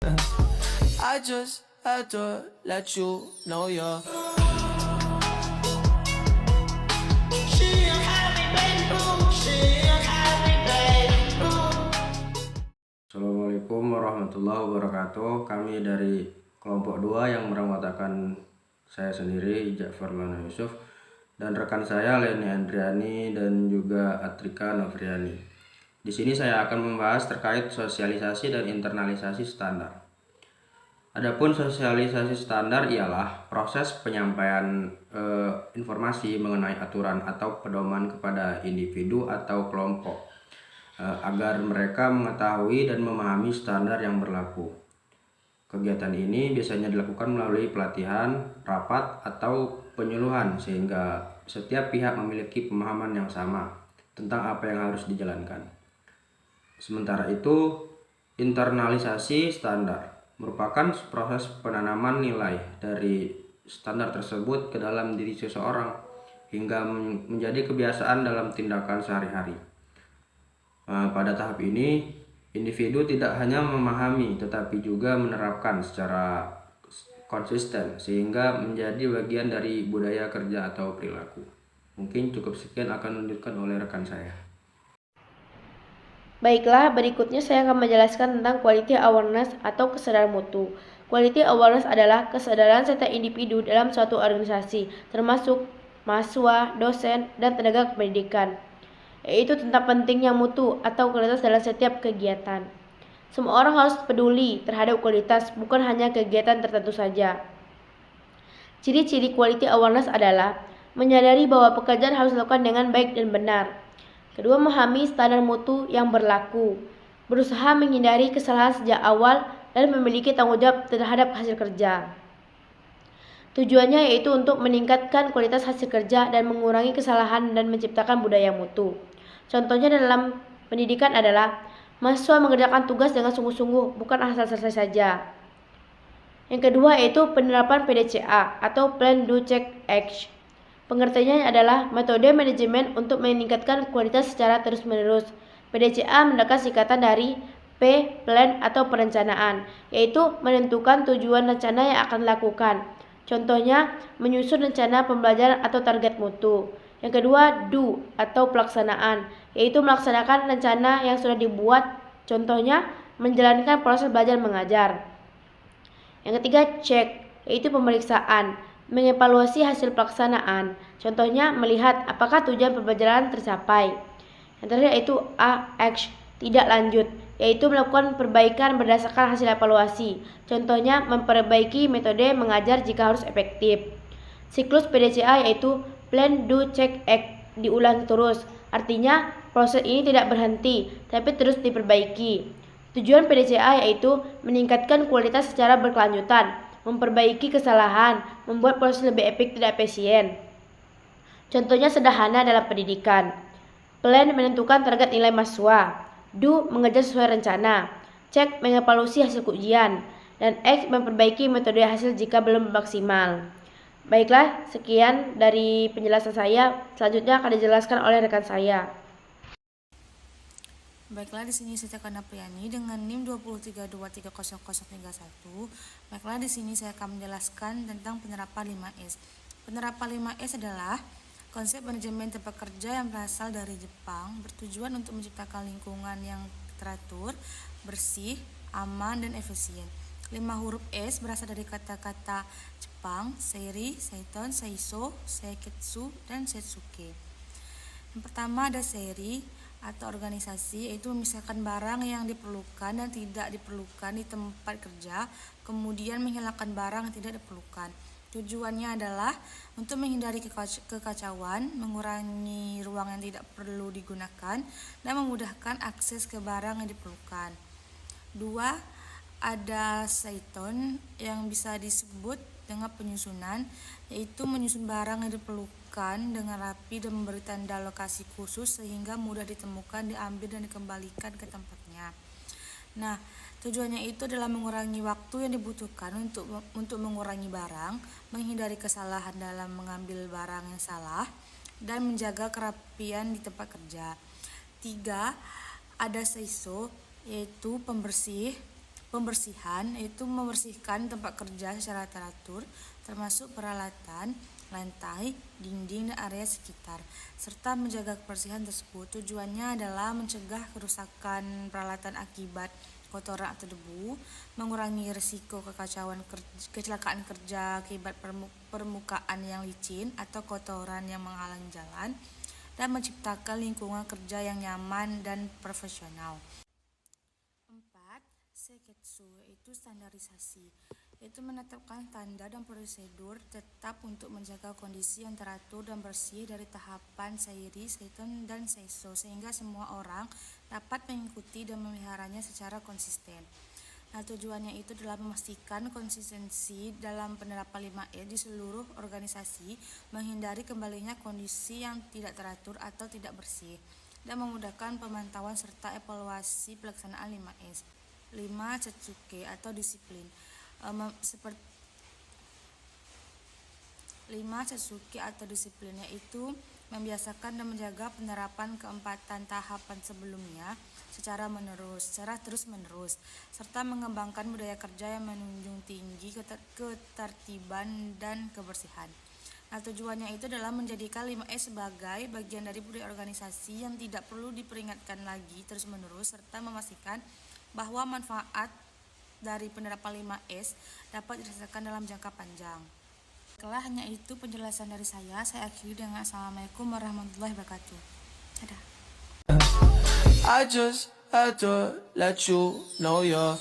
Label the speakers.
Speaker 1: I just had to let you know you're.
Speaker 2: Assalamualaikum warahmatullahi wabarakatuh. Kami dari kelompok 2 yang beranggotakan saya sendiri, Ja'far Lana Yusuf, dan rekan saya Leni Andriani dan juga Atrika Novriani. Di sini saya akan membahas terkait sosialisasi dan internalisasi standar. Adapun sosialisasi standar ialah proses penyampaian informasi mengenai aturan atau pedoman kepada individu atau kelompok agar mereka mengetahui dan memahami standar yang berlaku. Kegiatan ini biasanya dilakukan melalui pelatihan, rapat, atau penyuluhan sehingga setiap pihak memiliki pemahaman yang sama tentang apa yang harus dijalankan. Sementara itu, internalisasi standar merupakan proses penanaman nilai dari standar tersebut ke dalam diri seseorang hingga menjadi kebiasaan dalam tindakan sehari-hari. Pada tahap ini, individu tidak hanya memahami tetapi juga menerapkan secara konsisten sehingga menjadi bagian dari budaya kerja atau perilaku. Mungkin cukup sekian akan dilanjutkan oleh rekan saya.
Speaker 3: Baiklah, berikutnya saya akan menjelaskan tentang quality awareness atau kesadaran mutu. Quality awareness adalah kesadaran setiap individu dalam suatu organisasi, termasuk mahasiswa, dosen, dan tenaga pendidikan, yaitu tentang pentingnya mutu atau kualitas dalam setiap kegiatan. Semua orang harus peduli terhadap kualitas, bukan hanya kegiatan tertentu saja. Ciri-ciri quality awareness adalah menyadari bahwa pekerjaan harus dilakukan dengan baik dan benar. Kedua, memahami standar mutu yang berlaku, berusaha menghindari kesalahan sejak awal dan memiliki tanggung jawab terhadap hasil kerja. Tujuannya yaitu untuk meningkatkan kualitas hasil kerja dan mengurangi kesalahan dan menciptakan budaya mutu. Contohnya dalam pendidikan adalah mahasiswa mengerjakan tugas dengan sungguh-sungguh, bukan asal selesai saja. Yang kedua yaitu penerapan PDCA atau Plan Do Check Act. Pengertiannya adalah metode manajemen untuk meningkatkan kualitas secara terus-menerus. PDCA merupakan singkatan dari P, plan atau perencanaan, yaitu menentukan tujuan rencana yang akan dilakukan. Contohnya, menyusun rencana pembelajaran atau target mutu. Yang kedua, do atau pelaksanaan, yaitu melaksanakan rencana yang sudah dibuat. Contohnya, menjalankan proses belajar mengajar. Yang ketiga, check, yaitu pemeriksaan, mengevaluasi hasil pelaksanaan. Contohnya, melihat apakah tujuan pembelajaran tercapai. Yang terakhir yaitu A, action, tidak lanjut, yaitu melakukan perbaikan berdasarkan hasil evaluasi. Contohnya, memperbaiki metode mengajar jika harus efektif. Siklus PDCA yaitu Plan, Do, Check, Act, diulang terus. Artinya, proses ini tidak berhenti, tapi terus diperbaiki. Tujuan PDCA yaitu meningkatkan kualitas secara berkelanjutan, memperbaiki kesalahan, membuat proses lebih efektif dan efisien. Contohnya sederhana dalam pendidikan. Plan menentukan target nilai mahasiswa. Do mengejar sesuai rencana. Check mengevaluasi hasil ujian. Dan Act memperbaiki metode hasil jika belum maksimal. Baiklah, sekian dari penjelasan saya. Selanjutnya akan dijelaskan oleh rekan saya.
Speaker 4: Baiklah, di sini saya Tekan Apriani dengan NIM 23230031. Baiklah, di sini saya akan menjelaskan tentang penerapan 5S. Penerapan 5S adalah konsep manajemen tempat kerja yang berasal dari Jepang, bertujuan untuk menciptakan lingkungan yang teratur, bersih, aman, dan efisien. 5 huruf S berasal dari kata-kata Jepang, seiri, seiton, seiso, seiketsu, dan setsuke. Yang pertama ada seiri atau organisasi, yaitu memisahkan barang yang diperlukan dan tidak diperlukan di tempat kerja, kemudian menghilangkan barang yang tidak diperlukan. Tujuannya adalah untuk menghindari kekacauan, mengurangi ruang yang tidak perlu digunakan, dan memudahkan akses ke barang yang diperlukan. 2. Ada seiton yang bisa disebut dengan penyusunan, yaitu menyusun barang yang diperlukan dengan rapi dan memberi tanda lokasi khusus sehingga mudah ditemukan, diambil, dan dikembalikan ke tempatnya. Nah, tujuannya itu adalah mengurangi waktu yang dibutuhkan untuk mengurangi barang, menghindari kesalahan dalam mengambil barang yang salah, dan menjaga kerapian di tempat kerja. 3. Ada seiso, yaitu pembersih, Pembersihan yaitu membersihkan tempat kerja secara teratur, termasuk peralatan, lantai, dinding, dan area sekitar, serta menjaga kebersihan tersebut. Tujuannya adalah mencegah kerusakan peralatan akibat kotoran atau debu, mengurangi risiko kecelakaan kerja akibat permukaan yang licin atau kotoran yang menghalangi jalan, dan menciptakan lingkungan kerja yang nyaman dan profesional. 4. Seiketsu yaitu standarisasi, yaitu menetapkan standar dan prosedur tetap untuk menjaga kondisi yang teratur dan bersih dari tahapan seiri, seiten, dan seiso, sehingga semua orang dapat mengikuti dan memeliharanya secara konsisten. Nah, tujuannya itu adalah memastikan konsistensi dalam penerapan 5S di seluruh organisasi, menghindari kembalinya kondisi yang tidak teratur atau tidak bersih, dan memudahkan pemantauan serta evaluasi pelaksanaan 5S. 5. Setsuke atau disiplin. 5. Setsuke atau disiplin yaitu membiasakan dan menjaga penerapan keempatan tahapan sebelumnya secara terus-menerus, serta mengembangkan budaya kerja yang menunjung tinggi ketertiban dan kebersihan. Nah, tujuannya itu adalah menjadikan 5S sebagai bagian dari budaya organisasi yang tidak perlu diperingatkan lagi terus-menerus, serta memastikan bahwa manfaat dari penerapan 5S dapat dirasakan dalam jangka panjang. Setelah hanya itu penjelasan dari saya akhiri dengan Assalamualaikum warahmatullahi wabarakatuh. Dadah.
Speaker 1: I just had to let you know you're